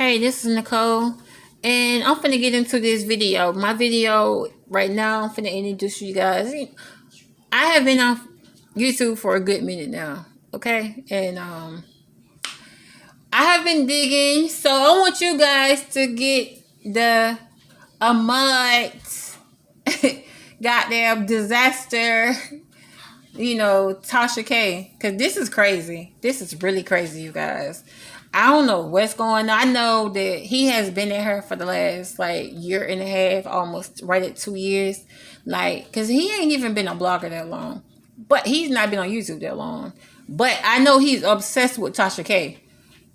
Hey, this is Nicole, and I'm finna get into this video. My video right now, I'm finna introduce you guys. I have been on YouTube for a good minute now, okay? And I have been digging, so I want you guys to get the Armon goddamn disaster, Tasha K. Because this is crazy. This is really crazy, you guys. I don't know what's going on. I know that he has been at her for the last year and a half, almost right at 2 years. Because he ain't even been a blogger that long. But he's not been on YouTube that long. But I know he's obsessed with Tasha K.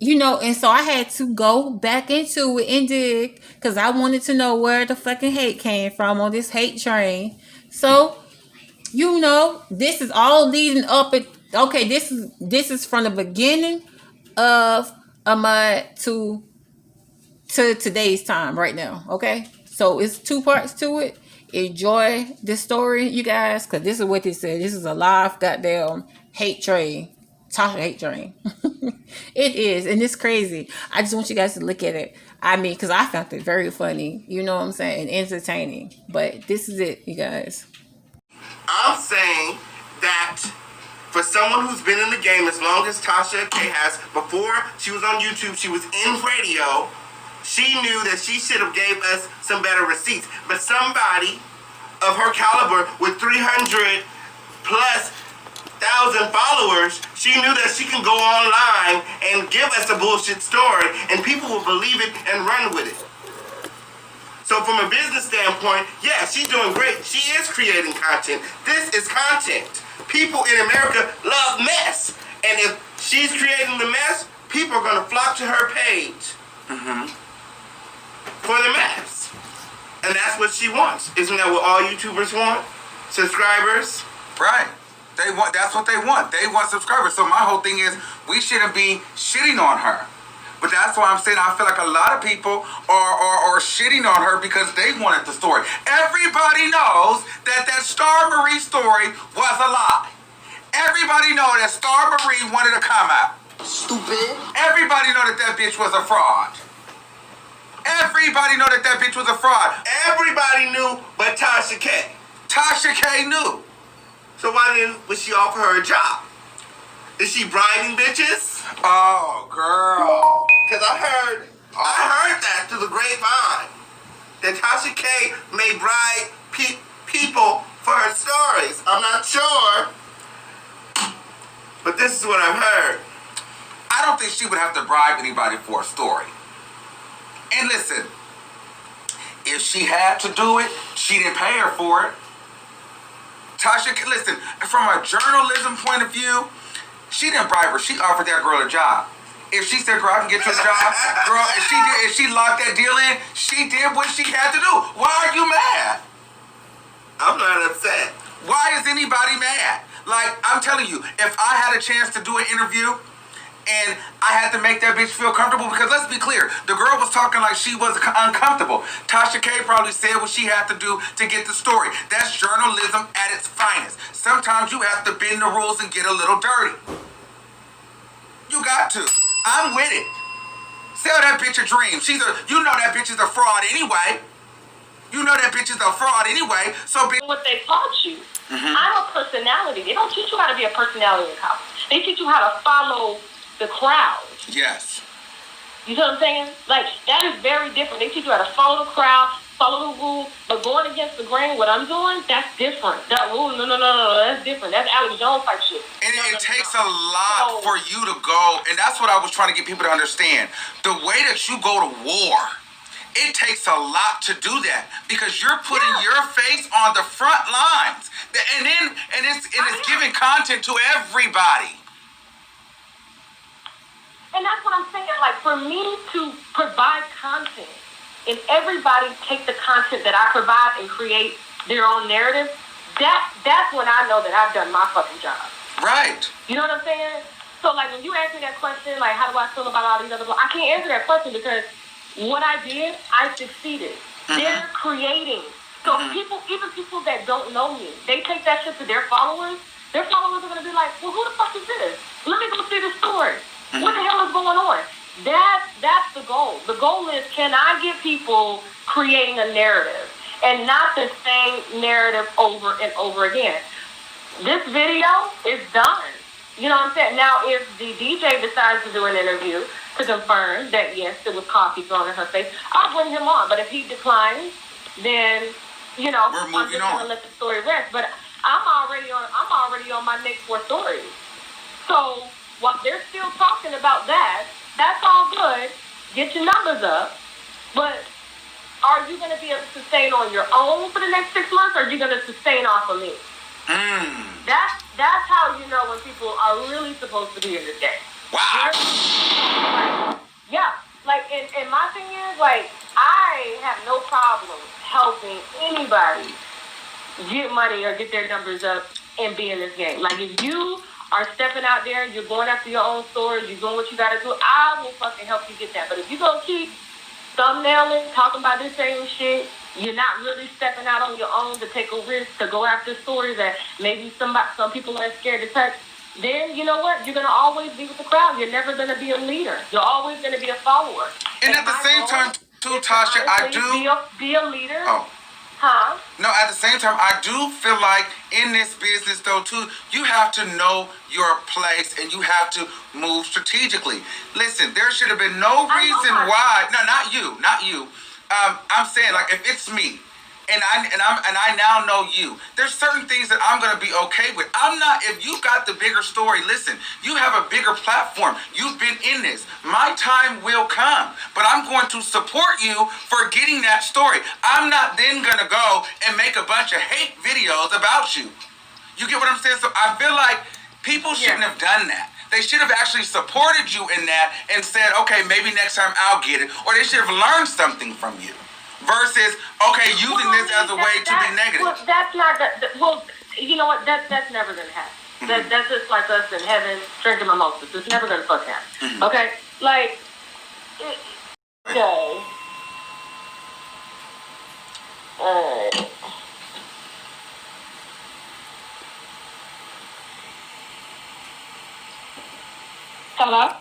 And so I had to go back into it and dig because I wanted to know where the fucking hate came from on this hate train. So, this is all leading up. Okay, this is from the beginning of to today's time right now. Okay, so it's 2 parts to it. Enjoy this story, you guys, because this is what they said. This is a live goddamn hate train. Tasha hate train. It is, and it's crazy. I just want you guys to look at it. I mean, because I found it very funny, you know what I'm saying, and entertaining. But this is it, you guys. I'm saying that for someone who's been in the game as long as Tasha K has, before she was on YouTube, she was in radio, she knew that she should have gave us some better receipts. But somebody of her caliber with 300 plus thousand followers, she knew that she can go online and give us a bullshit story and people will believe it and run with it. So from a business standpoint, yeah, she's doing great. She is creating content. This is content. People in America love mess. And if she's creating the mess, people are going to flock to her page for the mess. And that's what she wants. Isn't that what all YouTubers want? Subscribers? Right. That's what they want. They want subscribers. So my whole thing is we shouldn't be shitting on her. But that's why I'm saying I feel like a lot of people are shitting on her because they wanted the story. Everybody knows that Star Marie story was a lie. Everybody knows that Star Marie wanted to come out. Stupid. Everybody know that bitch was a fraud. Everybody know that bitch was a fraud. Everybody knew but Tasha K. Tasha K knew. So why would she offer her a job? Is she bribing bitches? Oh, girl. Because I heard that through the grapevine. That Tasha K may bribe people for her stories. I'm not sure. But this is what I've heard. I don't think she would have to bribe anybody for a story. And listen, if she had to do it, she didn't pay her for it. Tasha, listen, from a journalism point of view, she didn't bribe her. She offered that girl a job. If she said, girl, I can get you a job, girl, if she locked that deal in, she did what she had to do. Why are you mad? I'm not upset. Why is anybody mad? Like, I'm telling you, if I had a chance to do an interview and I had to make that bitch feel comfortable, because let's be clear, the girl was talking like she was uncomfortable. Tasha K probably said what she had to do to get the story. That's journalism at its finest. Sometimes you have to bend the rules and get a little dirty. You got to. I'm with it. Sell that bitch a dream. You know that bitch is a fraud anyway. You know that bitch is a fraud anyway. So what they taught you. I'm a personality. They don't teach you how to be a personality in college. They teach you how to follow the crowd. Yes. You know what I'm saying? Like, that is very different. They teach you how to follow the crowd, follow the rules, but going against the grain, what I'm doing, that's different. That rule, no, that's different. That's Alex Jones type shit. And it takes a lot for you to go, and that's what I was trying to get people to understand. The way that you go to war, it takes a lot to do that because you're putting your face on the front lines, and it's giving content to everybody. And that's what I'm saying. Like, for me to provide content and everybody take the content that I provide and create their own narrative, that's when I know that I've done my fucking job. Right. You know what I'm saying? So, like, when you ask me that question, like, how do I feel about all these other people? I can't answer that question because what I did, I succeeded. They're creating. So even people that don't know me, they take that shit to their followers. Their followers are going to be like, well, who the fuck is this? Let me go see this story. What the hell is going on? That's the goal. The goal is, can I get people creating a narrative and not the same narrative over and over again? This video is done. You know what I'm saying? Now, if the DJ decides to do an interview to confirm that, yes, it was coffee thrown in her face, I'll bring him on. But if he declines, then, you know, we're I'm moving just on. going to let the story rest. But I'm already on my next 4 stories. So while they're still talking about that, that's all good. Get your numbers up. But are you going to be able to sustain on your own for the next 6 months, or are you going to sustain off of me? That's how you know when people are really supposed to be in the game. Wow. Yeah. Like, and my thing is, like, I have no problem helping anybody get money or get their numbers up and be in this game. Like, if you are stepping out there, you're going after your own stories, you're doing what you gotta do, I will fucking help you get that. But if you gonna keep thumbnailing, talking about this same shit, you're not really stepping out on your own to take a risk, to go after stories that maybe some people are scared to touch, then you know what? You're going to always be with the crowd. You're never going to be a leader. You're always going to be a follower. And at the same time, too, Tasha, I do... Be a leader. Oh. Huh? No, at the same time, I do feel like in this business, though, too, you have to know your place and you have to move strategically. Listen, there should have been no reason why... No, not you. I'm saying, like, if it's me, and I now know you, there's certain things that I'm gonna be okay with. I'm not. If you got the bigger story, listen, you have a bigger platform. You've been in this. My time will come, but I'm going to support you for getting that story. I'm not then gonna go and make a bunch of hate videos about you. You get what I'm saying? So I feel like people shouldn't have done that. They should have actually supported you in that and said, okay, maybe next time I'll get it. Or they should have learned something from you. Versus, okay, using this as a way to be negative. Well, that's not... Well, you know what? That's never going to happen. That's just like us in heaven drinking mimosas. It's never going to fucking happen. Okay? Like... Okay. Hello?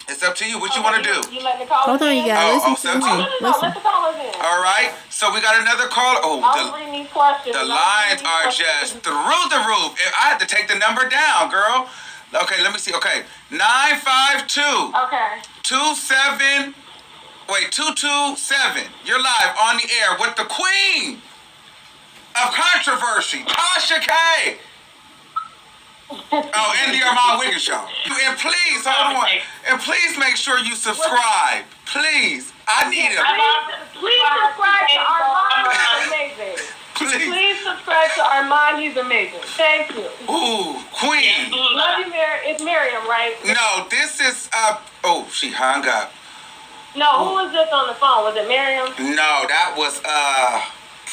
It's up to you. What you want to do? You let me call Hold on, you gotta listen to me. No, let the callers in. All right. So we got another call. The lines are just through the roof. I had to take the number down, girl. Okay, let me see. Okay, 952. Okay. 227. You're live on the air with the queen of controversy, Tasha K. Oh, and the Armon WIGGINS show. And please, hold on. And please make sure you subscribe. Please. I need it. Please subscribe to Armon. He's amazing. Please subscribe to Armon. He's amazing. Thank you. Ooh, queen. Love you, Miriam. It's Miriam, right? No, this is, oh, she hung up. No, who was this on the phone? Was it Miriam? No, that was,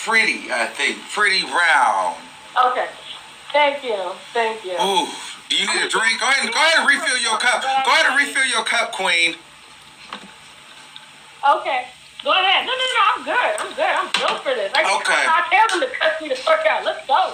Pretty, I think. Pretty Brown. Okay. Thank you. Ooh, do you need a drink? Go ahead and refill your cup. Go ahead and refill your cup, queen. Okay. Go ahead. No, I'm good. I'm built for this. I tell them to cut me the fuck out. Let's go.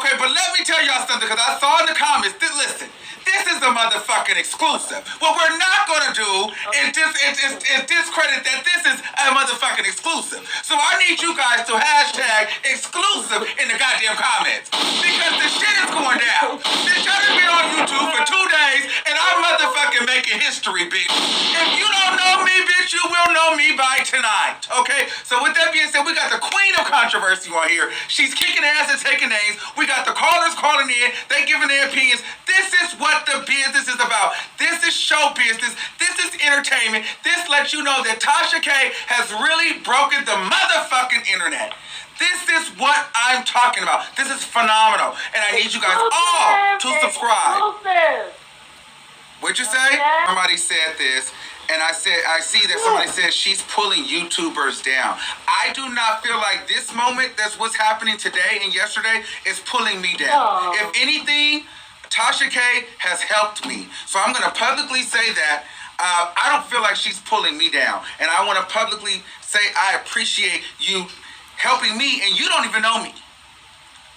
Okay, but let me tell y'all something, because I saw in the comments, listen, this is a motherfucking exclusive. What we're not going to do is discredit that this is a motherfucking exclusive. So I need you guys to hashtag exclusive in the goddamn comments. Because the shit is going down. Bitch, I done been on YouTube for 2 days, and I'm motherfucking making history, bitch. If you don't know me, bitch, you will know me by tonight. Okay? So with that being said, we got the queen of controversy on here. She's kicking ass and taking names. We got the callers calling in. They giving their opinions. This is what the business is about. This is show business. This is entertainment. This lets you know that Tasha K has really broken the motherfucking internet. This is what I'm talking about. This is phenomenal. And I need you guys all to subscribe. What'd you say? Somebody said this. And I see that somebody says she's pulling YouTubers down. I do not feel like this moment, that's what's happening today and yesterday, is pulling me down. If anything, Tasha K has helped me. So I'm going to publicly say that I don't feel like she's pulling me down. And I want to publicly say I appreciate you helping me, and you don't even know me.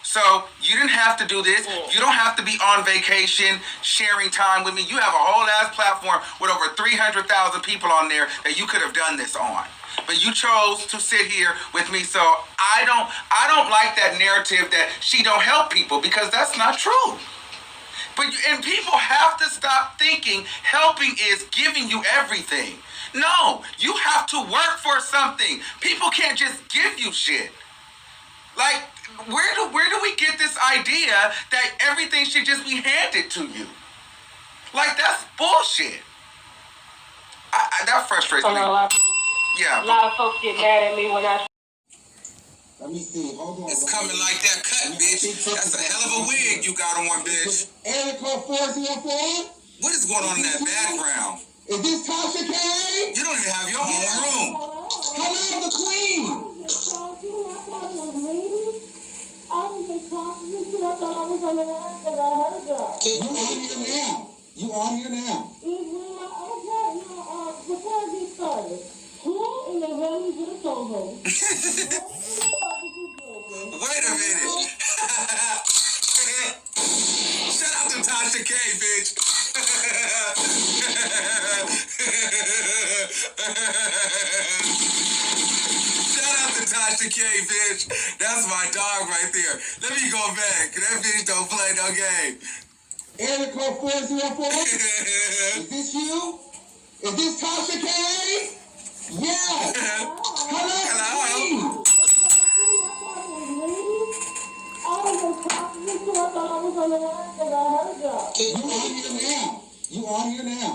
So you didn't have to do this. You don't have to be on vacation sharing time with me. You have a whole ass platform with over 300,000 people on there that you could have done this on. But you chose to sit here with me. So I don't like that narrative that she don't help people, because that's not true. And people have to stop thinking helping is giving you everything. No, you have to work for something. People can't just give you shit. Like, where do we get this idea that everything should just be handed to you? Like, that's bullshit. That frustrates me. Yeah. A lot of folks get mad at me when I... Let me see. Hold on. It's coming like that cut, bitch. That's a hell of a wig you got on, bitch. Area code 404? What is going on in that background? Is this Tasha K? You don't even have your own room. Hello, the queen. You on here now. Before we started, who in the hell is your co-host? Wait a minute. Shout out to Tasha K, bitch. Shout out to Tasha K, bitch. That's my dog right there. Let me go back. That bitch don't play no game. Area code 404? Is this you? Is this Tasha K? Yeah. Hello. You on here now.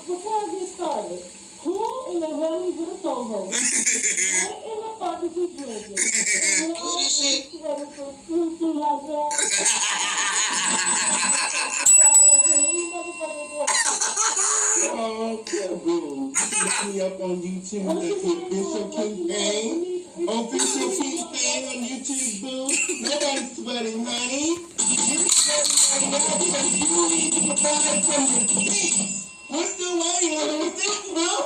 Before we started, who in the hell is your co-host? What in the fuck is you drinking? Oh, boom. Look me up on YouTube. That's official campaign. Official campaign on YouTube, boo. Nobody's sweating, honey. You're sweating right now because you need to provide from your feet. We're still waiting on the receipts, boo.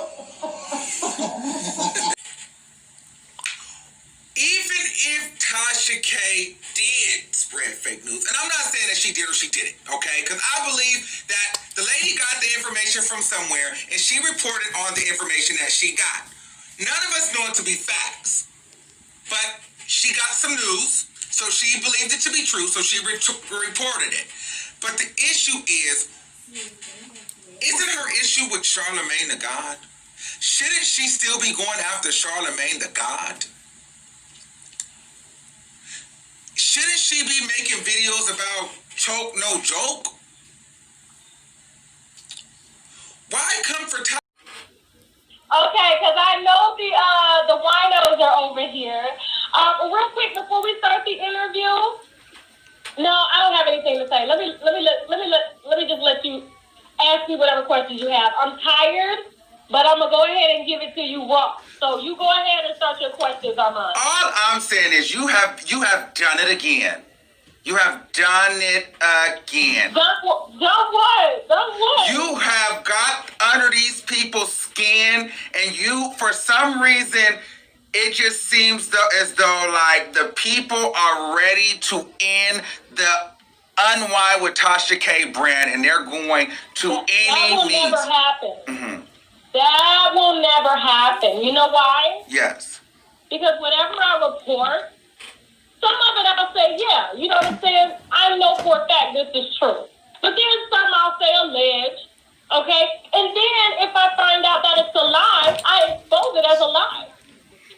Even if Tasha K did spread fake news, and I'm not saying that she did or she didn't, okay? Because I believe that the lady got the information from somewhere and she reported on the information that she got. None of us know it to be facts, but she got some news, so she believed it to be true, so she reported it. But the issue isn't her issue with Charlemagne the God? Shouldn't she still be going after Charlemagne the God? Shouldn't she be making videos about choke no joke? Why come for time? Okay, because I know the winos are over here. Real quick before we start the interview. No, I don't have anything to say. Let me just let you ask me whatever questions you have. I'm tired, but I'm gonna go ahead and give it to you raw. So you go ahead and start your questions, Armon. All I'm saying is you have done it again. You have done it again. Done what? Done what? You have got under these people's skin, and you, for some reason, it just seems as though like the people are ready to end the UNWINE with Tasha K brand, and they're going to any means. That will never happen. Mm-hmm. That will never happen. You know why? Yes. Because whenever I report, some of it I'll say, yeah, you know what I'm saying? I know for a fact this is true. But then some I'll say allege, okay? And then if I find out that it's a lie, I expose it as a lie.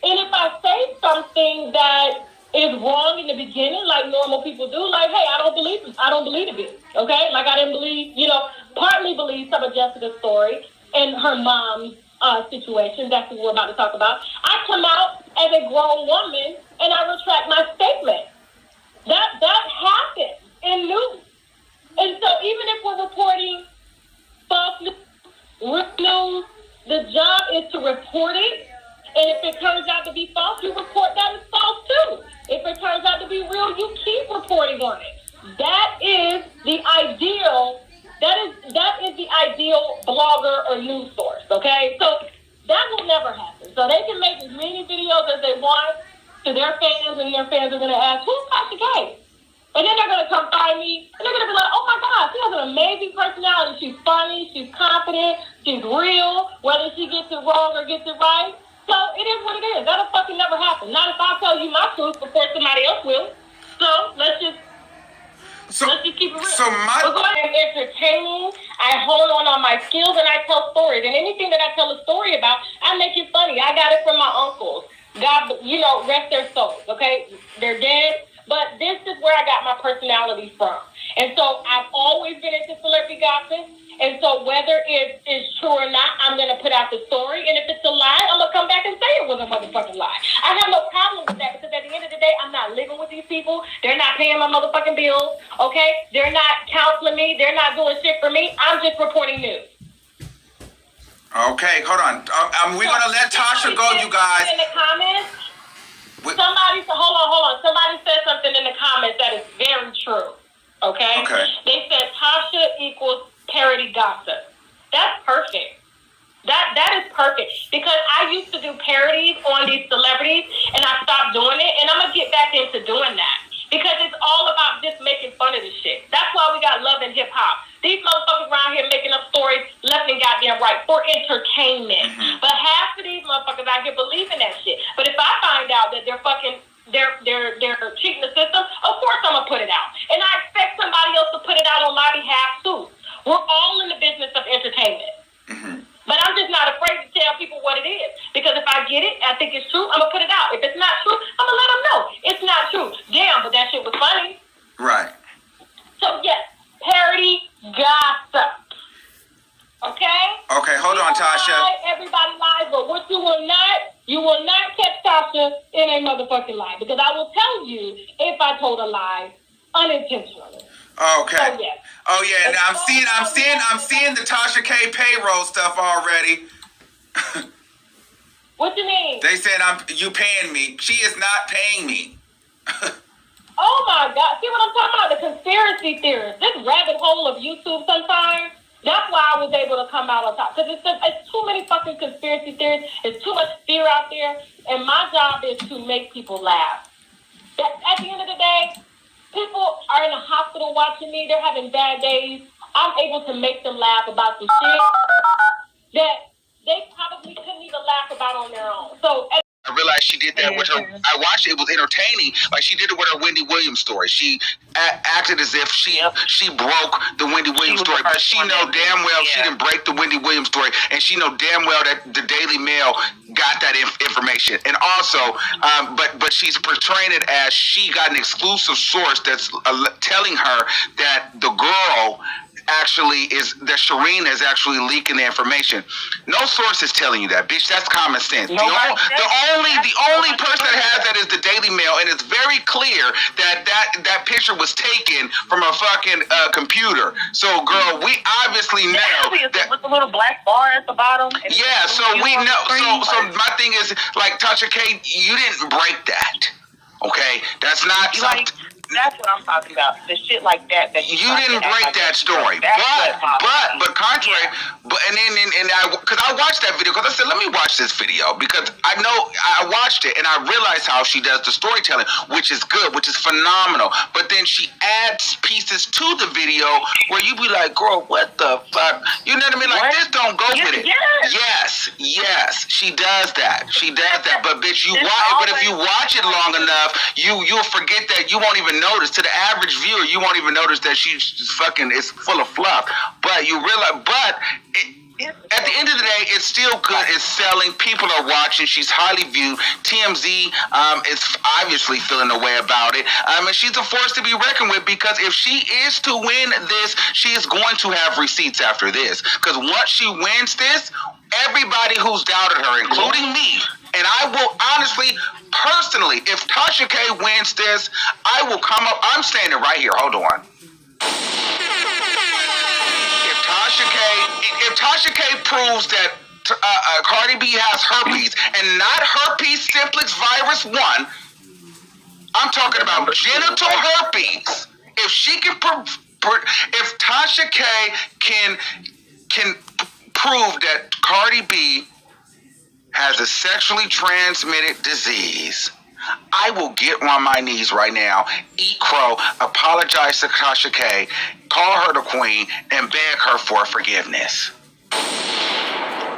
And if I say something that is wrong in the beginning, like normal people do, like, hey, I don't believe it, okay? Like I didn't believe, partly believe some of Jessica's story and her mom's situation. That's what we're about to talk about. I come out as a grown woman and I retract my statement. That happens in news. And so even if we're reporting false news, real news, the job is to report it. And if it turns out to be false, you report that as false too. If it turns out to be real, you keep reporting on it. That is the ideal. That is the ideal blogger or news source. Okay, so that will never happen. So they can make as many videos as they want to their fans, and their fans are going to ask, who's Tasha K? And then they're going to come find me, and they're going to be like, oh my God, she has an amazing personality. She's funny, she's confident, she's real, whether she gets it wrong or gets it right. So it is what it is. That'll fucking never happen. Not if I tell you my truth before somebody else will. So let's just keep it real. We're going to entertaining. I hone on my skills, and I tell stories. And anything that I tell a story about, I make it funny. I got it from my uncles. God, rest their souls, okay? They're dead. But this is where I got my personality from. And so I've always been into celebrity gossip. And so whether it is true or not, I'm going to put out the story. And if it's a lie, I'm going to come back and say it was a motherfucking lie. I have no problem with that because at the end of the day, I'm not living with these people. They're not paying my motherfucking bills, okay? They're not counseling me. They're not doing shit for me. I'm just reporting news. Okay, hold on. We're going to let Tasha go, you guys. In the comments, somebody said, hold on. Somebody said something in the comments that is very true, okay? They said Tasha equals parody gossip. That's perfect. That is perfect because I used to do parodies on these celebrities and I stopped doing it, and I'm gonna get back into doing that because it's all about just making fun of this shit. That's why we got Love and Hip Hop. These motherfuckers around here making up stories left and goddamn right for entertainment. But half of these motherfuckers out here believe in that shit. But if I find out that they're cheating the system, of course I'm gonna put it out, and I expect somebody else to put it out on my behalf too. We're all in the business of entertainment. But I'm just not afraid to tell people what it is. Because if I get it, I think it's true, I'm going to put it out. If it's not true, I'm going to let them know. It's not true. Damn, but that shit was funny. Right. So, yes, parody gossip. Okay? Okay, hold on, Tasha. Everybody lies, but what you will not catch Tasha in a motherfucking lie. Because I will tell you if I told a lie unintentionally. Okay. So, yes. Oh yeah, and I'm seeing the Tasha K payroll stuff already. What you mean? They said you paying me. She is not paying me. Oh my God! See what I'm talking about? The conspiracy theorists. This rabbit hole of YouTube sometimes. That's why I was able to come out on top because it's too many fucking conspiracy theories. It's too much fear out there, and my job is to make people laugh. At the end of the day. People are in the hospital watching me. They're having bad days. I'm able to make them laugh about the shit that they probably couldn't even laugh about on their own. So I realized she did that with her. I watched it. It was entertaining. Like she did it with her Wendy Williams story. She acted as if she broke the Wendy Williams story, but she know damn well she didn't break the Wendy Williams story, and she know damn well that the Daily Mail got that information. And also, but she's portraying it as she got an exclusive source that's telling her that the girl actually is that Shireen is actually leaking the information. No source is telling you that, bitch. That's common sense. The only person that has that is the Daily Mail, and it's very clear that picture was taken from a fucking computer. So, girl, we obviously know that with the little black bar at the bottom. Yeah, so we know. So my thing is like Tasha K, you didn't break that. Okay, that's not something. That's what I'm talking about. The shit like that you didn't break that story. But contrary, and because I watched that video because I said, let me watch this video because I know I watched it and I realized how she does the storytelling, which is good, which is phenomenal. But then she adds pieces to the video where you be like, girl, what the fuck? You know what I mean? Like this don't go with it. Yes, she does that. But bitch, but if you watch it long enough, you'll forget that. You won't even notice. To the average viewer, you won't even notice that she's fucking is full of fluff. But you realize, at the end of the day, it's still good. It's selling. People are watching. She's highly viewed. TMZ is obviously feeling a way about it. And she's a force to be reckoned with because if she is to win this, she is going to have receipts after this. Because once she wins this, everybody who's doubted her, including me, and I will honestly, personally, if Tasha K wins this, I will come up. I'm standing right here. Hold on. If Tasha K proves that Cardi B has herpes and not herpes simplex virus 1, I'm talking about genital herpes. If she can, if Tasha K can prove that Cardi B has a sexually transmitted disease, I will get on my knees right now, eat crow, apologize to Tasha K, call her the queen, and beg her for forgiveness.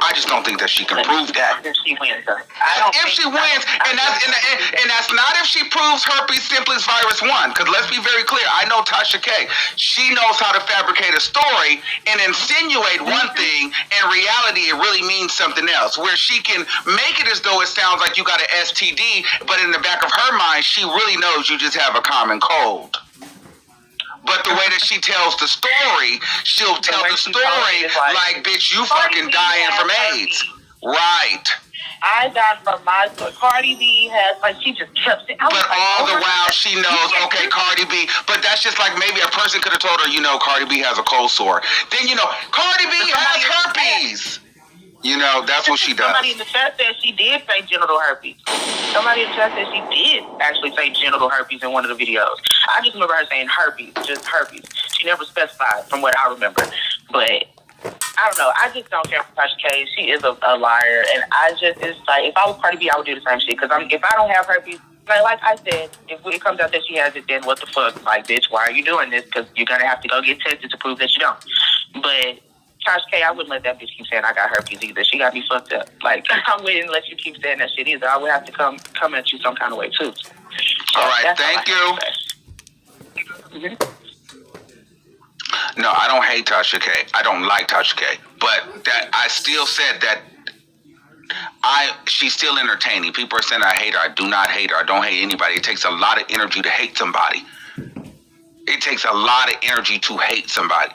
I just don't think that she can prove that. If she wins, If she wins, and that's not if she proves herpes simplex virus 1. Because let's be very clear, I know Tasha K. She knows how to fabricate a story and insinuate one thing. In reality, it really means something else. Where she can make it as though it sounds like you got an STD, but in the back of her mind, she really knows you just have a common cold. But the way that she tells the story, she'll tell the story like, bitch, you fucking dying from AIDS. Right. I got from my Cardi B has she just kept it. But all the while she knows, okay, Cardi B. But that's just like maybe a person could have told her, Cardi B has a cold sore. Then Cardi B has herpes. That's what she does. Somebody in the chat said she did say genital herpes. Somebody in the chat said she did actually say genital herpes in one of the videos. I just remember her saying herpes, just herpes. She never specified from what I remember. But I don't know. I just don't care for Tasha K. She is a liar. And it's like, if I was Cardi B, I would do the same shit. Because if I don't have herpes, like I said, if it comes out that she has it, then what the fuck? Like, bitch, why are you doing this? Because you're going to have to go get tested to prove that you don't. But Tasha K, I wouldn't let that bitch keep saying I got herpes either. She got me fucked up. Like, I wouldn't let you keep saying that shit either. I would have to come at you some kind of way, too. So all right, thank you. No, I don't hate Tasha K. I don't like Tasha K. But that I still said that she's still entertaining. People are saying I hate her. I do not hate her. I don't hate anybody. It takes a lot of energy to hate somebody. It takes a lot of energy to hate somebody.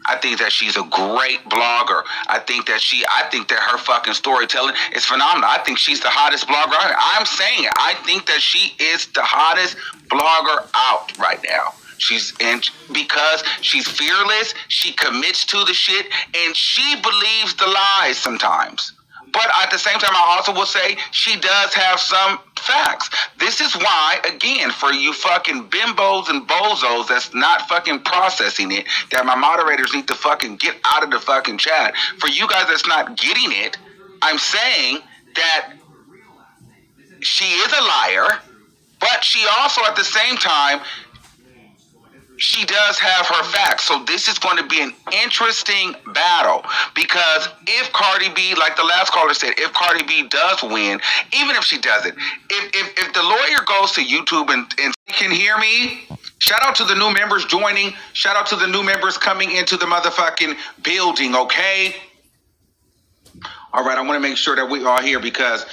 I think that she's a great blogger. I think that her fucking storytelling is phenomenal. I think she's the hottest blogger out here. I'm saying it. I think that she is the hottest blogger out right now. Because she's fearless, she commits to the shit, and she believes the lies sometimes. But at the same time, I also will say she does have some facts. This is why, again, for you fucking bimbos and bozos that's not fucking processing it, that my moderators need to fucking get out of the fucking chat. For you guys that's not getting it, I'm saying that she is a liar, but she also at the same time, she does have her facts. So this is going to be an interesting battle, because if Cardi B, like the last caller said, if Cardi B does win, even if she doesn't, if the lawyer goes to YouTube and can hear me, shout out to the new members joining, shout out to the new members coming into the motherfucking building, okay? All right, I want to make sure that we are here, because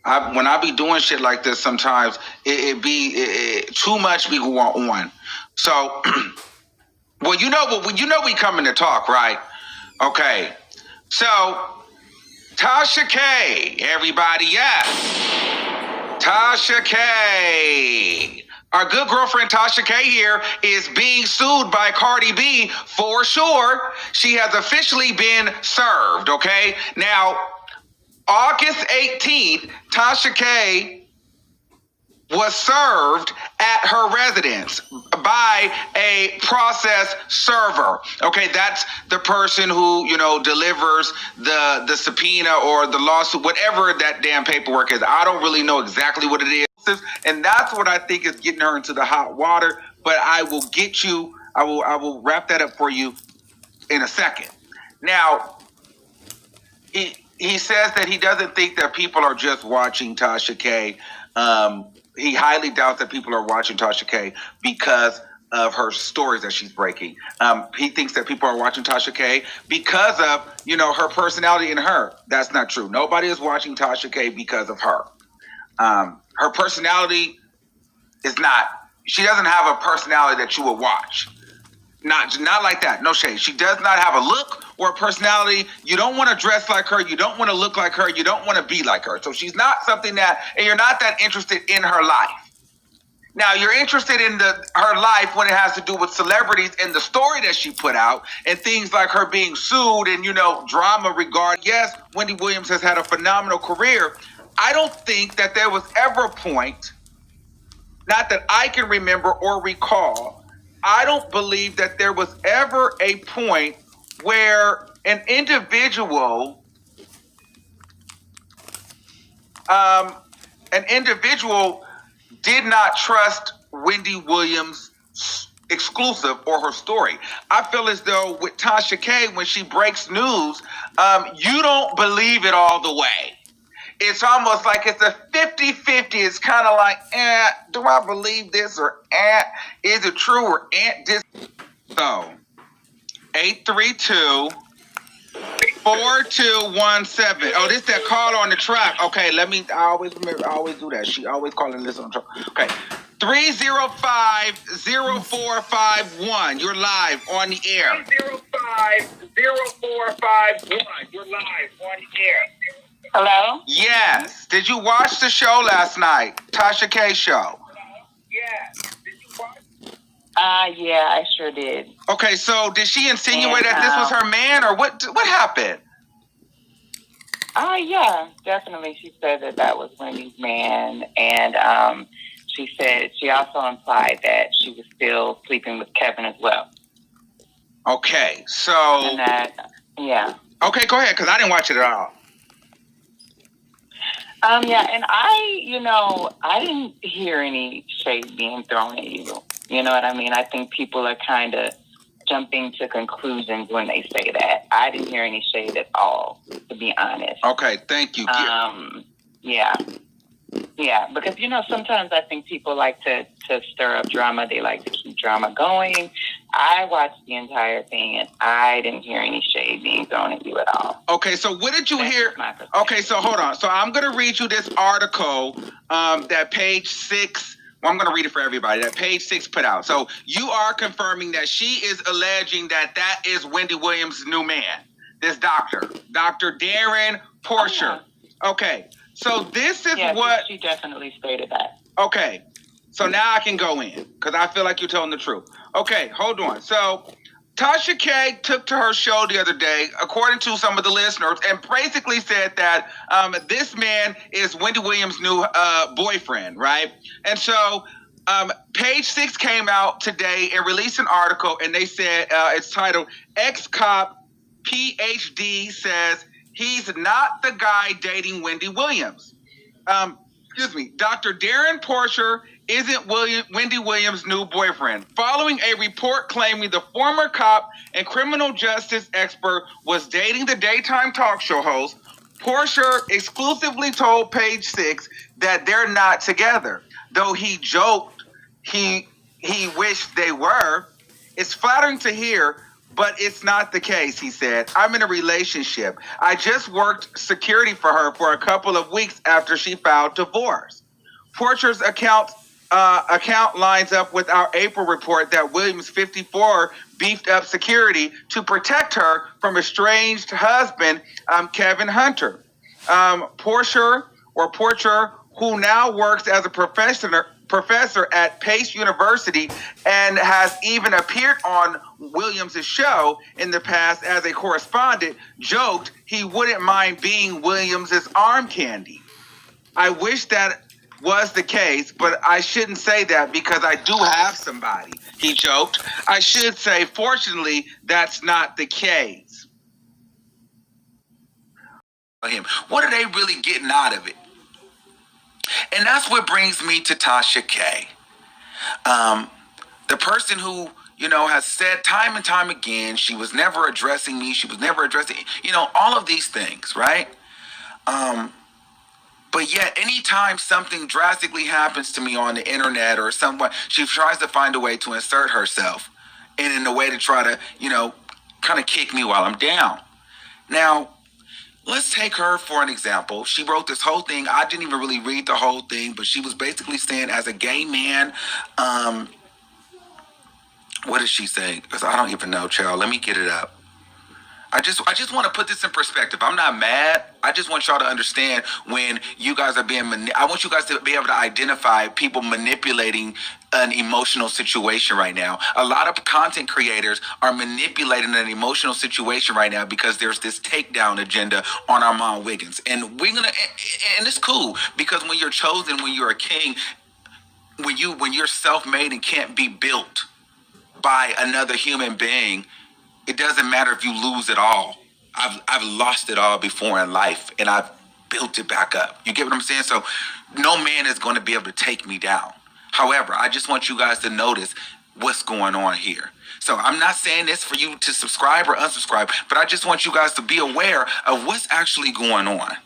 when I be doing shit like this, sometimes it be too much be going on. So, well, we coming to talk, right? Okay. So, Tasha K, everybody, yes. Tasha K. Our good girlfriend Tasha K here is being sued by Cardi B for sure. She has officially been served, okay? Now, August 18th, Tasha K was served at her residence by a process server. Okay, that's the person who, delivers the subpoena or the lawsuit, whatever that damn paperwork is. I don't really know exactly what it is. And that's what I think is getting her into the hot water. But I will I will wrap that up for you in a second. Now, he says that he doesn't think that people are just watching Tasha K. He highly doubts that people are watching Tasha K because of her stories that she's breaking. He thinks that people are watching Tasha K because of, her personality and her. That's not true. Nobody is watching Tasha K because of her. Her personality is not, she doesn't have a personality that you would watch. Not like that. No shade. She does not have a look or a personality. You don't want to dress like her. You don't want to look like her. You don't want to be like her. So she's not something and you're not that interested in her life. Now, you're interested in her life when it has to do with celebrities and the story that she put out and things like her being sued and, drama regarding. Yes, Wendy Williams has had a phenomenal career. I don't think that there was ever a point, not that I can remember or recall, I don't believe that there was ever a point where an individual an individual did not trust Wendy Williams' exclusive or her story. I feel as though with Tasha K, when she breaks news, you don't believe it all the way. It's almost like it's a 50-50. It's kind of like, do I believe this or is it true or this? So, 832-4217. Oh, this that call on the track. Okay, I always remember, I always do that. She always calling this on the track. Okay, 305-0451. You're live on the air. 305-0451. You're live on the air. Hello? Yes. Did you watch the show last night? Tasha K show. Yes. Did you watch? Yeah, I sure did. Okay, so did she insinuate that this was her man, or what happened? Yeah, definitely. She said that was Wendy's man, and she also implied that she was still sleeping with Kevin as well. Okay, so... And that, yeah. Okay, go ahead, because I didn't watch it at all. Yeah, and I didn't hear any shade being thrown at you. You know what I mean? I think people are kind of jumping to conclusions when they say that. I didn't hear any shade at all, to be honest. Okay, thank you. Yeah, because, sometimes I think people like to stir up drama. They like to keep drama going. I watched the entire thing, and I didn't hear any shade being thrown at you at all. Okay, so what did you hear? Okay, so hold on. So I'm going to read you this article that Page 6, I'm going to read it for everybody, that Page 6 put out. So you are confirming that she is alleging that is Wendy Williams' new man, this doctor, Dr. Darren Porcher. Oh, yeah. Okay, so this is what... She definitely stated that. Okay, so now I can go in, because I feel like you're telling the truth. Okay, hold on. So Tasha K took to her show the other day, according to some of the listeners, and basically said that this man is Wendy Williams' new boyfriend, right? And so Page 6 came out today and released an article, and they said it's titled, Ex-Cop PhD Says He's Not the Guy Dating Wendy Williams. Dr. Darren Porcher isn't Wendy Williams' new boyfriend. Following a report claiming the former cop and criminal justice expert was dating the daytime talk show host, Porcher exclusively told Page 6 that they're not together. Though he joked he wished they were. It's flattering to hear, but it's not the case, he said. I'm in a relationship. I just worked security for her for a couple of weeks after she filed divorce. Porcher's account lines up with our April report that Williams, 54, beefed up security to protect her from estranged husband, Kevin Hunter. Porcher, who now works as a professor at Pace University and has even appeared on Williams' show in the past as a correspondent, joked he wouldn't mind being Williams' arm candy. I wish that was the case, but I shouldn't say that because I do have somebody, he joked. I should say, fortunately, that's not the case. What are they really getting out of it? And that's what brings me to Tasha K. The person who, has said time and time again, she was never addressing me. She was never addressing, all of these things, right? But yet, anytime something drastically happens to me on the internet or someone, she tries to find a way to insert herself and in a way to try to, kind of kick me while I'm down. Now, let's take her for an example. She wrote this whole thing. I didn't even really read the whole thing, but she was basically saying as a gay man, what did she say? Because I don't even know, child. Let me get it up. I just want to put this in perspective. I'm not mad. I just want y'all to understand when you guys are being I want you guys to be able to identify people manipulating an emotional situation right now. A lot of content creators are manipulating an emotional situation right now because there's this takedown agenda on Armon WIGGINS. And and it's cool because when you're chosen, when you're a king, when you're self-made and can't be built by another human being, it doesn't matter if you lose it all. I've lost it all before in life, and I've built it back up. You get what I'm saying? So no man is going to be able to take me down. However, I just want you guys to notice what's going on here. So I'm not saying this for you to subscribe or unsubscribe, but I just want you guys to be aware of what's actually going on.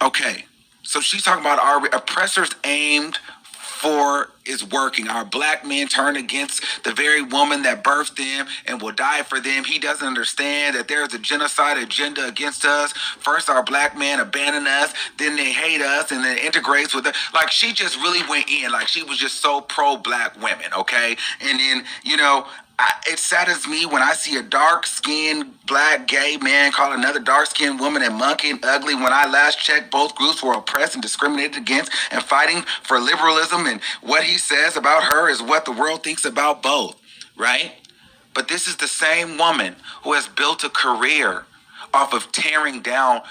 Okay, so she's talking about our oppressors aimed for is working. Our black men turn against the very woman that birthed them and will die for them. He doesn't understand that there's a genocide agenda against us. First, our black men abandon us, then they hate us, and then integrates with us. Like, she just really went in. Like, she was just so pro-black women, okay? And then, you know, it saddens me when I see a dark-skinned black gay man call another dark-skinned woman a monkey and ugly. When I last checked, both groups were oppressed and discriminated against and fighting for liberalism, and what he says about her is what the world thinks about both, right? But this is the same woman who has built a career off of tearing down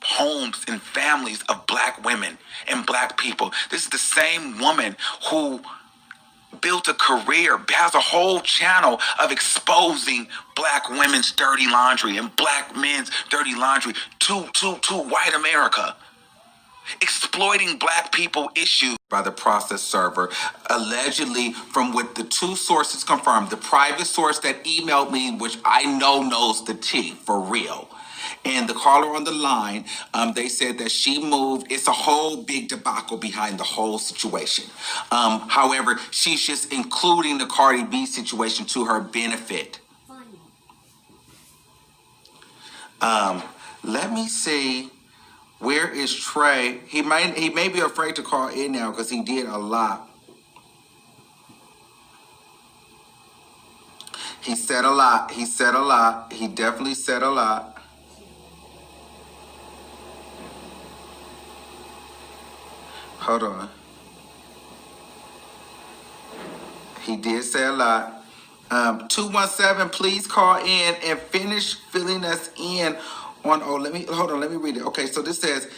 homes and families of black women and black people. This is the same woman who built a career, has a whole channel of exposing black women's dirty laundry and black men's dirty laundry to white America. Exploiting black people issues by the process server, allegedly from what the two sources confirmed. The private source that emailed me, which I know knows the tea for real, and the caller on the line, they said that she moved. It's a whole big debacle behind the whole situation. However, she's just including the Cardi B situation to her benefit. Let me see. Where is Trey? He may be afraid to call in now because he did a lot. He said a lot. He said a lot. He definitely said a lot. Hold on. He did say a lot. 217, please call in and finish filling us in on, let me read it. Okay, so this says,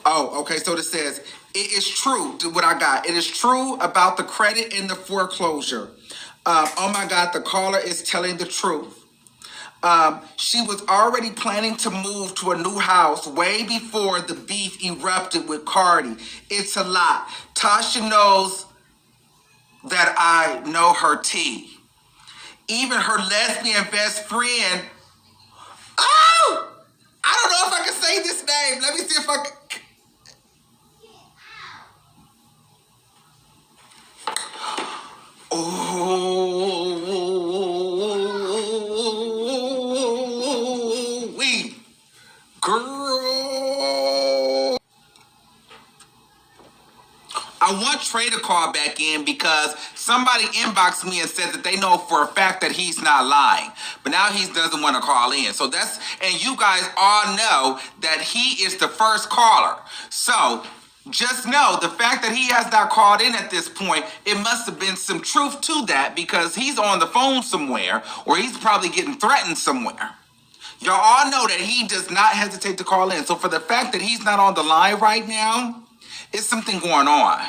so this says, it is true, what I got. It is true about the credit and the foreclosure. Oh my God, the caller is telling the truth. She was already planning to move to a new house way before the beef erupted with Cardi. It's a lot. Tasha knows that I know her tea. Even her lesbian best friend. Oh! I don't know if I can say this name. Let me see if I can. Girl. I want Trey to call back in because somebody inboxed me and said that they know for a fact that he's not lying. But now he doesn't want to call in. So and you guys all know that he is the first caller. So just know the fact that he has not called in at this point, it must have been some truth to that because he's on the phone somewhere or he's probably getting threatened somewhere. Y'all all know that he does not hesitate to call in. So for the fact that he's not on the line right now, it's something going on.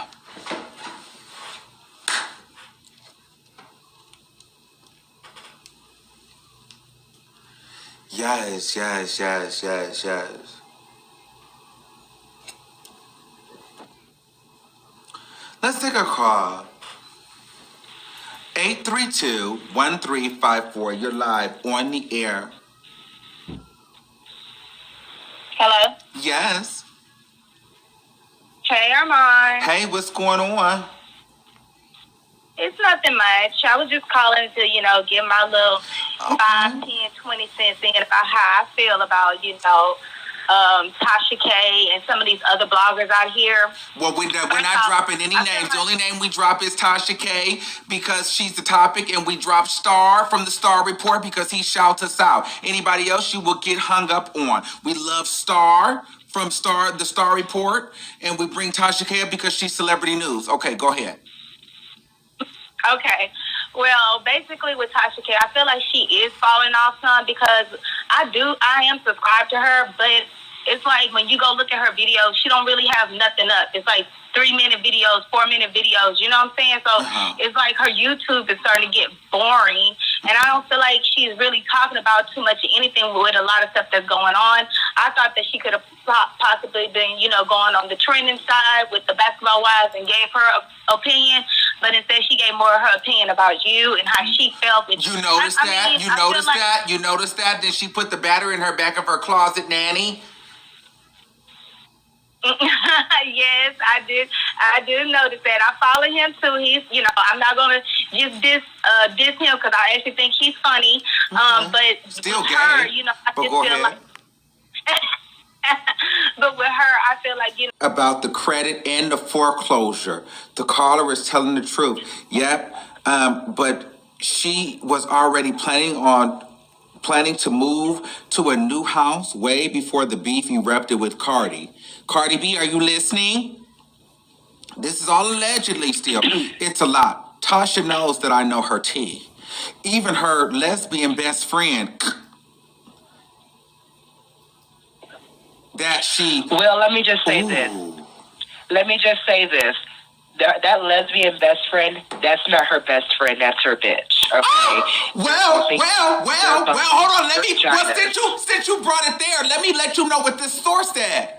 Yes. Let's take a call. 832-1354. You're live on the air. Hello? Yes. Hey, Armon. Hey, what's going on? It's nothing much. I was just calling to, give my little 5, 10, 20 cents in about how I feel about, Tasha K and some of these other bloggers out here. Well, we're not dropping any names. The only name we drop is Tasha K because she's the topic, and we drop Star from the Star Report because he shouts us out. Anybody else you will get hung up on. We love Star from the Star Report, and we bring Tasha K up because she's celebrity news. Okay, go ahead. Okay. Well, basically with Tasha K, I feel like she is falling off some because I am subscribed to her, but it's like when you go look at her videos, she don't really have nothing up. It's like 3-minute videos, 4-minute videos, you know what I'm saying? So It's like her YouTube is starting to get boring, and I don't feel like she's really talking about too much of anything with a lot of stuff that's going on. I thought that she could have possibly been, going on the trending side with the Basketball Wives and gave her opinion, but instead she gave more of her opinion about you and how she felt. You noticed that? You noticed that? You noticed that? Did she put the battery in her back of her closet, nanny? Yes, I did. I did notice that. I follow him too. He's, I'm not gonna just diss him because I actually think he's funny. But still with gay. her, I but just go feel ahead. like. But with her, I feel like about the credit and the foreclosure. The caller is telling the truth. Yep. But she was already planning to move to a new house way before the beef erupted with Cardi. Cardi B, are you listening? This is all allegedly still. It's a lot. Tasha knows that I know her tea. Even her lesbian best friend. That she... Well, let me just say this. Let me just say this. That lesbian best friend, that's not her best friend. That's her bitch. Okay. Well, hold on. Since you brought it there, let me let you know what this source said.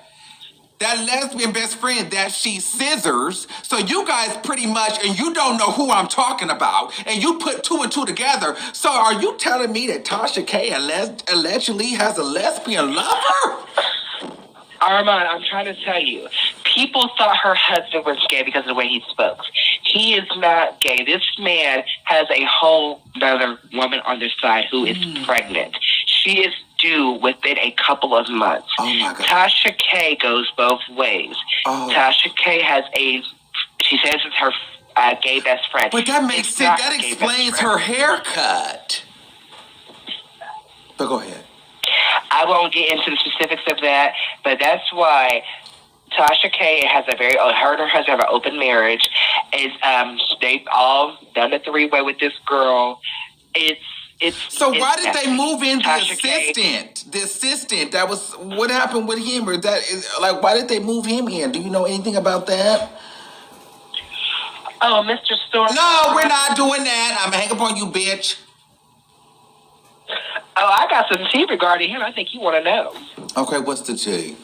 That lesbian best friend that she scissors. So you guys pretty much, and you don't know who I'm talking about, and you put two and two together. So are you telling me that Tasha K allegedly has a lesbian lover? Armon, I'm trying to tell you, people thought her husband was gay because of the way he spoke. He is not gay. This man has a whole other woman on their side who is pregnant. She is due within a couple of months. Oh my God. Tasha K goes both ways. Oh. Tasha K she says it's her gay best friend. But that makes sense. That explains her haircut. But go ahead. I won't get into the specifics of that, but that's why Tasha K has her and her husband have an open marriage. They've all done the three-way with this girl. So why did they move in the assistant? The assistant, that was, what happened with him? Or why did they move him in? Do you know anything about that? Oh, Mr. Storm. No, we're not doing that. I'm hang up on you, bitch. Oh, I got some tea regarding him. I think you want to know. Okay, what's the tea?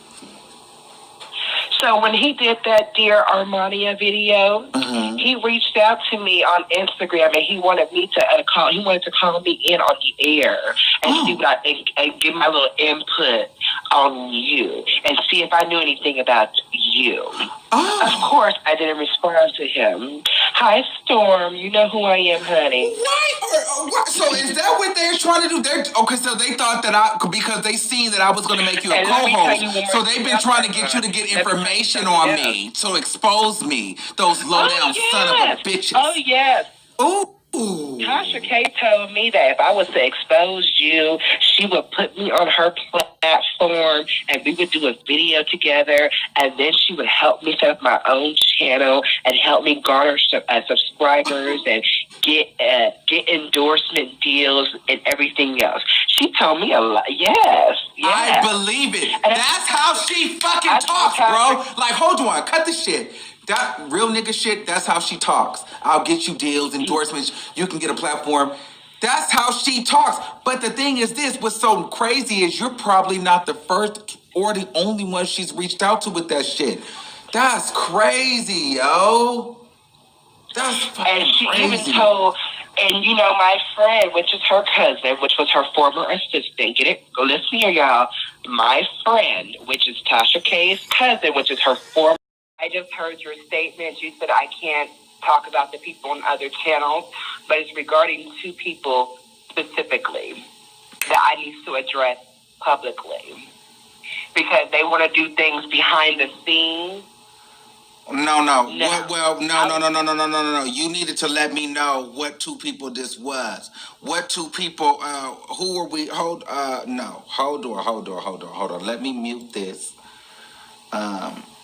So when he did that Dear Armania video, he reached out to me on Instagram and he wanted me to call. He wanted to call me in on the air and see what and give my little input on you and see if I knew anything about you. Of course, I didn't respond to him. Hi, Storm. You know who I am, honey. What? So is that what they're trying to do? So they thought that because they seen that I was going to make you a co-host. So they've been trying to get you to get information on me, to expose me. Those low-down son of a bitches. Oh, yes. Ooh. Tasha K told me that if I was to expose you, she would put me on her platform and we would do a video together, and then she would help me set up my own channel and help me garner subscribers and get endorsement deals and everything else. She told me a lot. Yes. I believe it. And that's how she fucking talks, bro. Like, hold on, cut the shit. That real nigga shit, that's how she talks. I'll get you deals, endorsements, you can get a platform. That's how she talks. But the thing is this, what's so crazy is you're probably not the first or the only one she's reached out to with that shit. That's crazy, yo. That's fucking crazy. And she even told, and my friend, which is her cousin, which was her former assistant, get it? Go listen here, y'all. My friend, which is Tasha K's cousin, which is her former. I just heard your statement. You said I can't talk about the people on other channels, but it's regarding two people specifically that I need to address publicly because they want to do things behind the scenes. No. No. You needed to let me know what two people this was. What two people, who are we? Hold on. Let me mute this.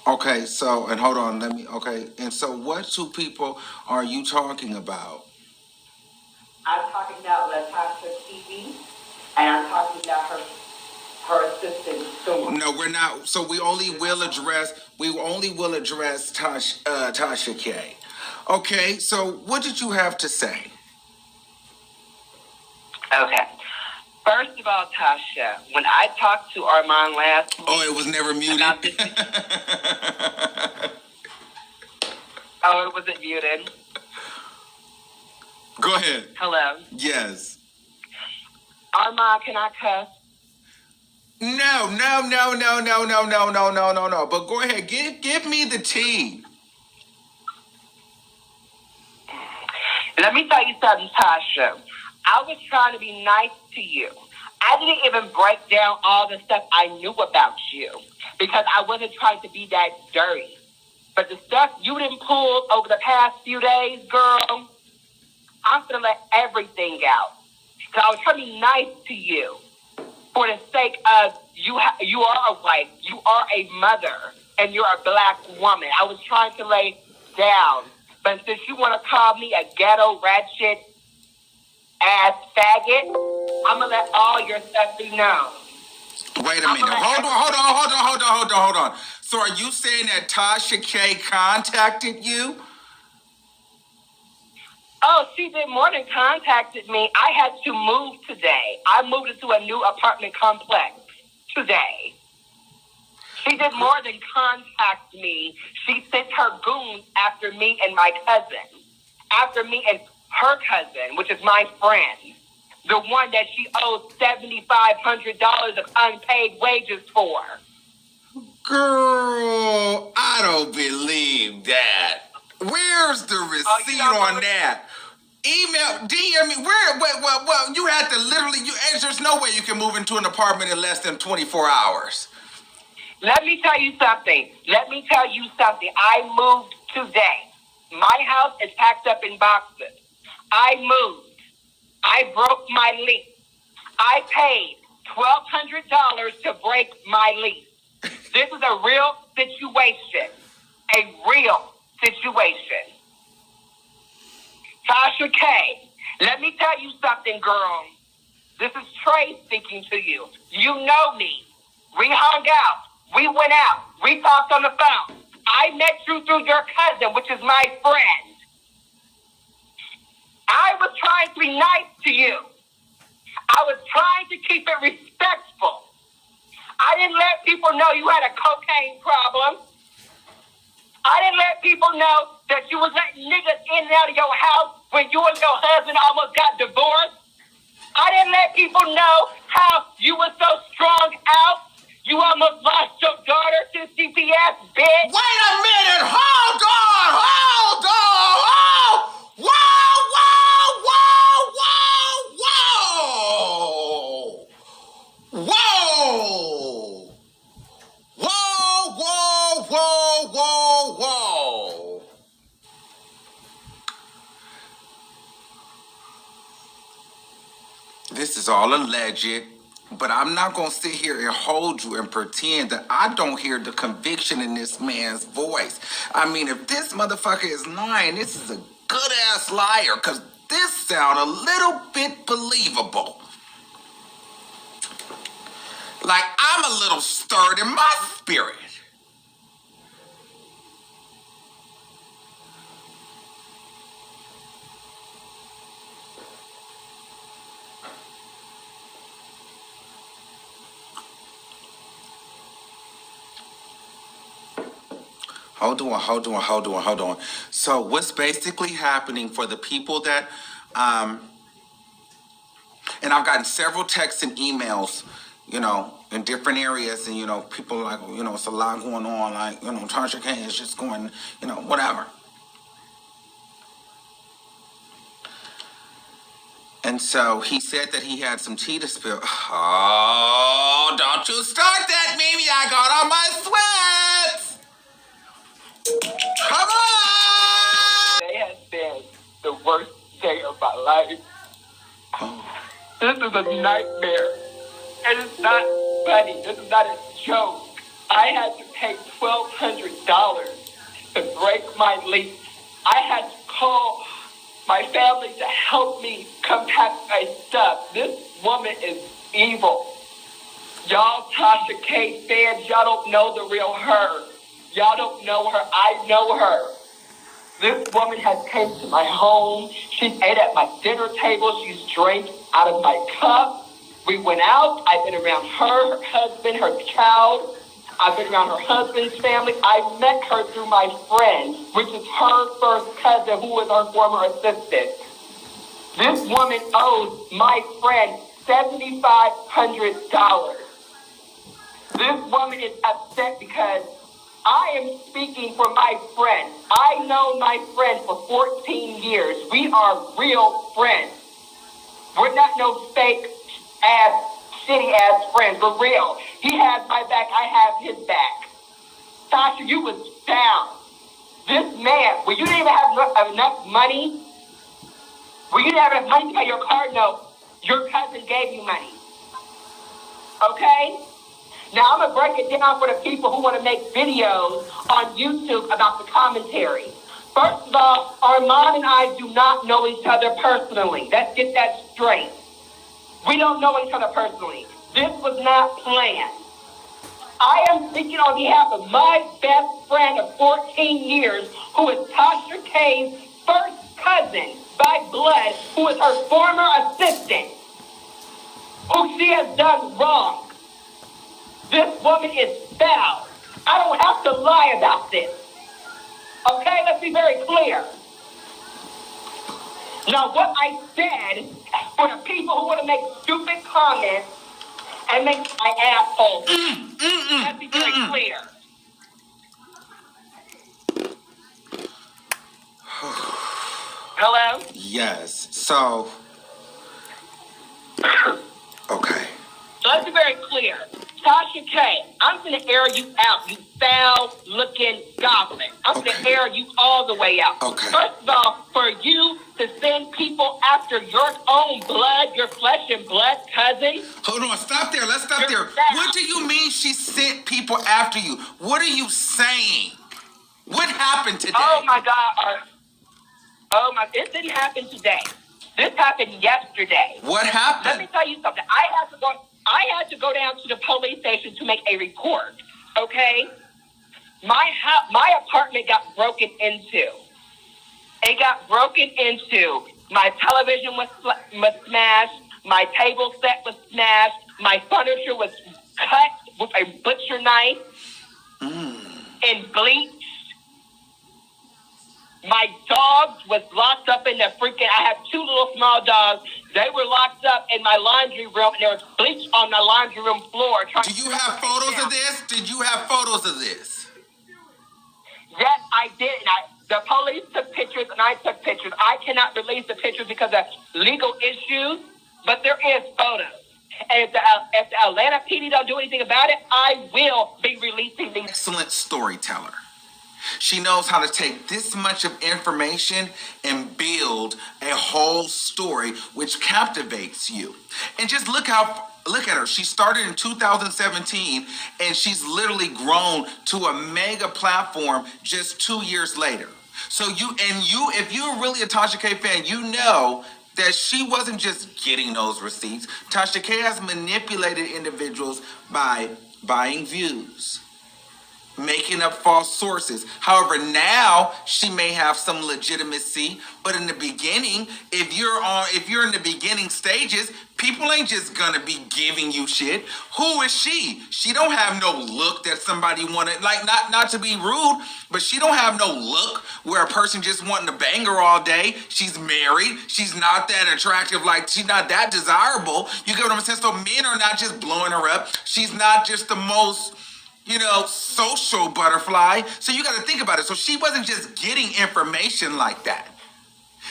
Okay, so, and hold on, and so what two people are you talking about? I'm talking about Latasha TV, and I'm talking about her assistant Storm. No, we're not, so we only will address Tasha K. Okay, so what did you have to say? Okay. First of all, Tasha, when I talked to Armon last week... Oh, it was never muted? Oh, it wasn't muted. Go ahead. Hello? Yes. Armon, can I cuss? No. But go ahead. Give me the tea. Let me tell you something, Tasha. I was trying to be nice to you. I didn't even break down all the stuff I knew about you because I wasn't trying to be that dirty. But the stuff you didn't pull over the past few days, girl, I'm going to let everything out. Because I was trying to be nice to you for the sake of you are a wife, you are a mother, and you're a black woman. I was trying to lay down. But since you want to call me a ghetto, ratchet, ass faggot, I'm going to let all your stuff be known. Wait a minute. Hold on. So are you saying that Tasha K contacted you? Oh, she did more than contacted me. I had to move today. I moved into a new apartment complex today. She did more than contact me. She sent her goons after me and my cousin. After me and her cousin, which is my friend. The one that she owes $7,500 of unpaid wages for. Girl, I don't believe that. Where's the receipt on that? Email, DM me. Well, you had to literally, there's no way you can move into an apartment in less than 24 hours. Let me tell you something. I moved today. My house is packed up in boxes. I moved. I broke my lease. I paid $1,200 to break my lease. This is a real situation. A real situation. Tasha K, let me tell you something, girl. This is Trey speaking to you. You know me. We hung out. We went out. We talked on the phone. I met you through your cousin, which is my friend. I was trying to be nice to you. I was trying to keep it respectful. I didn't let people know you had a cocaine problem. I didn't let people know that you was letting niggas in and out of your house when you and your husband almost got divorced. I didn't let people know how you were so strung out. You almost lost your daughter to CPS, bitch. Wait a minute. Hold on. Whoa. This is all alleged, but I'm not going to sit here and hold you and pretend that I don't hear the conviction in this man's voice. I mean, if this motherfucker is lying, this is a good-ass liar, because this sounds a little bit believable. Like, I'm a little stirred in my spirit. Hold on. So what's basically happening for the people that, and I've gotten several texts and emails, in different areas, and, people like, it's a lot going on, like, Tasha K is just going, whatever. And so he said that he had some tea to spill. Oh, don't you start that, Mimi. I got on my sweats. Come on! Today has been the worst day of my life. This is a nightmare. And it's not funny. This is not a joke. I had to pay $1,200 to break my lease. I had to call my family to help me compact my stuff. This woman is evil. Y'all Tasha K fans, y'all don't know the real her. Y'all don't know her. I know her. This woman has came to my home. She's ate at my dinner table. She's drank out of my cup. We went out. I've been around her husband, her child. I've been around her husband's family. I met her through my friend, which is her first cousin, who was her former assistant. This woman owes my friend $7,500. This woman is upset because I am speaking for my friend. I know my friend for 14 years. We are real friends. We're not no fake ass, shitty ass friends. We're real. He has my back. I have his back. Tasha, you was down. This man, when you didn't even have enough money, when you didn't have enough money to pay your car note, your cousin gave you money. Okay? Now, I'm going to break it down for the people who want to make videos on YouTube about the commentary. First of all, Armon and I do not know each other personally. Let's get that straight. We don't know each other personally. This was not planned. I am speaking on behalf of my best friend of 14 years, who is Tasha K's first cousin by blood, who is her former assistant, who she has done wrong. This woman is foul. I don't have to lie about this. Okay, let's be very clear. Now, what I said, for the people who want to make stupid comments and make my asshole, let's be very clear. Hello? Yes. So, okay. So let's be very clear. Tasha K, I'm going to air you out, you foul-looking goblin. I'm going to air you all the way out. Okay. First of all, for you to send people after your own blood, your flesh and blood cousin. Hold on, stop there. Let's stop there. Foul. What do you mean she sent people after you? What are you saying? What happened today? Oh, my God. This didn't happen today. This happened yesterday. What happened? Let me tell you something. I had to go down to the police station to make a report, okay? My apartment got broken into. It got broken into. My television was smashed. My table set was smashed. My furniture was cut with a butcher knife and bleached. My dogs was locked up in the freaking... I have two little small dogs. They were locked up in my laundry room, and there was bleach on the laundry room floor. Do you have photos of this? Did you have photos of this? Yes, I did. The police took pictures, and I took pictures. I cannot release the pictures because of legal issues, but there is photos. And if the Atlanta PD don't do anything about it, I will be releasing these. Excellent storyteller. She knows how to take this much of information and build a whole story which captivates you. And just look at her. She started in 2017 and she's literally grown to a mega platform just 2 years later. So if you're really a Tasha K fan, you know that she wasn't just getting those receipts. Tasha K has manipulated individuals by buying views, making up false sources. However, now she may have some legitimacy, but in the beginning, if you're in the beginning stages, people ain't just gonna be giving you shit. Who is she? She don't have no look that somebody wanted, like not to be rude, but she don't have no look where a person just wanting to bang her all day. She's married. She's not that attractive. Like, she's not that desirable. You get what I'm saying? So men are not just blowing her up. She's not just the most, social butterfly. So you got to think about it. So she wasn't just getting information like that.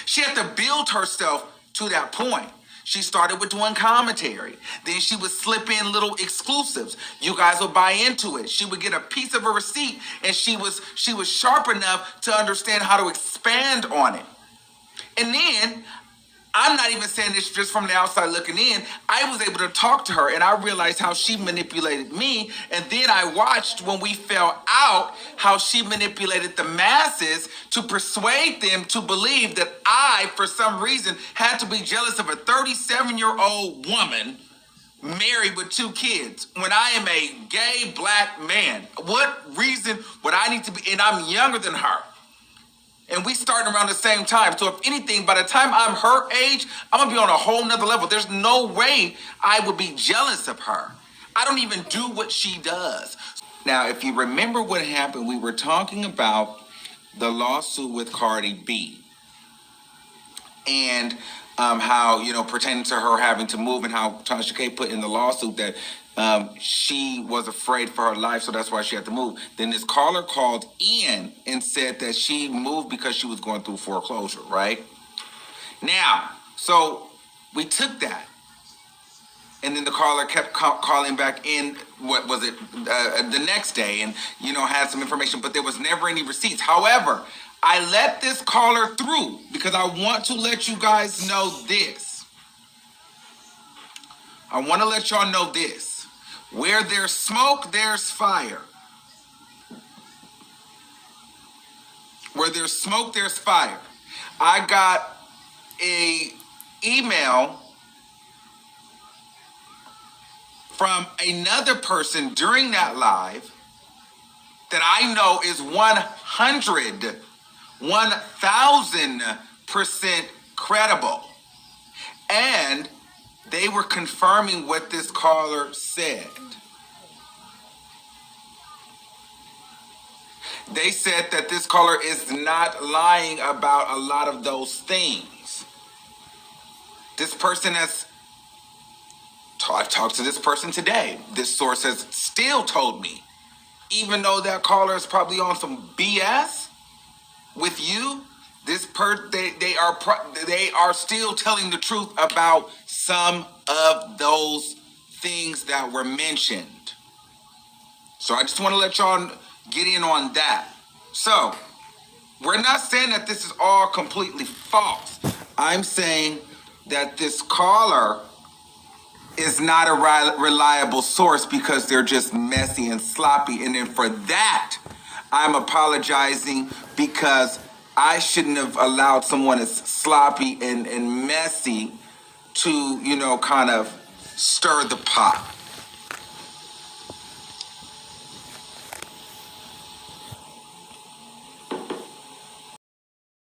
She had to build herself to that point. She started with doing commentary. Then she would slip in little exclusives. You guys would buy into it. She would get a piece of a receipt, and she was sharp enough to understand how to expand on it. And then, I'm not even saying this just from the outside looking in. I was able to talk to her, and I realized how she manipulated me. And then I watched, when we fell out, how she manipulated the masses to persuade them to believe that I, for some reason, had to be jealous of a 37-year-old woman married with 2 kids when I am a gay black man. What reason would I need to be? And I'm younger than her. And we starting around the same time. So if anything, by the time I'm her age, I'm gonna be on a whole nother level. There's no way I would be jealous of her. I don't even do what she does. Now, if you remember what happened, we were talking about the lawsuit with Cardi B. And how, pertaining to her having to move, and how Tasha K put in the lawsuit that she was afraid for her life, so that's why she had to move. Then this caller called in and said that she moved because she was going through foreclosure, right? Now, so we took that. And then the caller kept calling back in, the next day, and, had some information, but there was never any receipts. However, I let this caller through because I want to let you guys know this. I want to let y'all know this. Where there's smoke, there's fire. Where there's smoke, there's fire. I got a email from another person during that live that I know is 1,000% credible. And they were confirming what this caller said. They said that this caller is not lying about a lot of those things. This person I've talked to this person today. This source has still told me, even though that caller is probably on some BS with you, they are still telling the truth about some of those things that were mentioned. So I just want to let y'all get in on that. So we're not saying that this is all completely false. I'm saying that this caller is not a reliable source because they're just messy and sloppy. And then for that, I'm apologizing because I shouldn't have allowed someone as sloppy and messy to, kind of stir the pot.